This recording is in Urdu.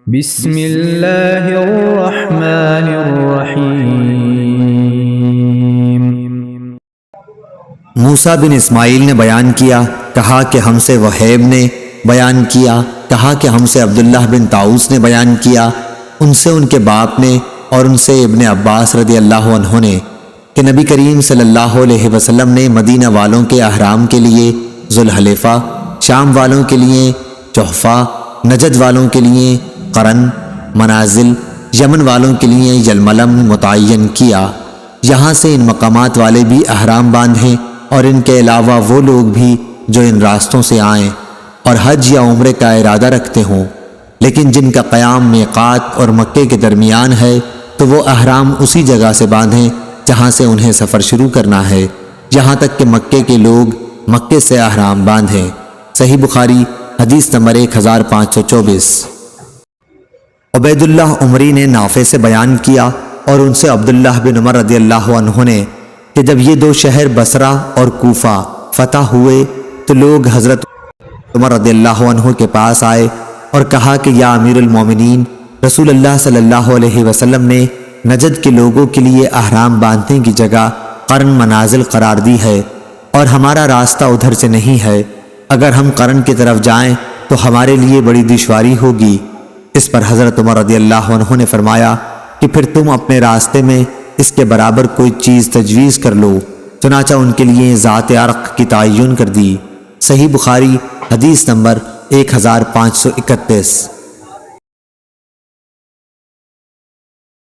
بسم اللہ الرحمن الرحیم۔ موسیٰ بن اسماعیل نے بیان کیا، کہا کہ ہم سے وہیب نے بیان کیا، کہا کہ ہم سے عبداللہ بن طاؤس نے بیان کیا، ان سے ان کے باپ نے اور ان سے ابن عباس رضی اللہ عنہ نے کہ نبی کریم صلی اللہ علیہ وسلم نے مدینہ والوں کے احرام کے لیے ذوالحلیفہ، شام والوں کے لیے جحفہ، نجد والوں کے لیے قرن، منازل، یمن والوں کے لیے یلملم متعین کیا۔ یہاں سے ان مقامات والے بھی احرام باندھیں اور ان کے علاوہ وہ لوگ بھی جو ان راستوں سے آئیں اور حج یا عمرے کا ارادہ رکھتے ہوں، لیکن جن کا قیام میقات اور مکے کے درمیان ہے تو وہ احرام اسی جگہ سے باندھیں جہاں سے انہیں سفر شروع کرنا ہے، یہاں تک کہ مکے کے لوگ مکے سے احرام باندھیں۔ صحیح بخاری حدیث نمبر 1524۔ عبید اللہ عمری نے نافع سے بیان کیا اور ان سے عبداللہ بن عمر رضی اللہ عنہ نے کہ جب یہ دو شہر بصرہ اور کوفہ فتح ہوئے تو لوگ حضرت عمر رضی اللہ عنہ کے پاس آئے اور کہا کہ یا امیر المومنین، رسول اللہ صلی اللہ علیہ وسلم نے نجد کے لوگوں کے لیے احرام باندھنے کی جگہ قرن منازل قرار دی ہے اور ہمارا راستہ ادھر سے نہیں ہے، اگر ہم قرن کی طرف جائیں تو ہمارے لیے بڑی دشواری ہوگی۔ اس پر حضرت عمر رضی اللہ عنہ نے فرمایا کہ پھر تم اپنے راستے میں اس کے برابر کوئی چیز تجویز کر لو، چنانچہ ان کے لیے ذات عرق کی تعین کر دی۔ صحیح بخاری حدیث نمبر 1531۔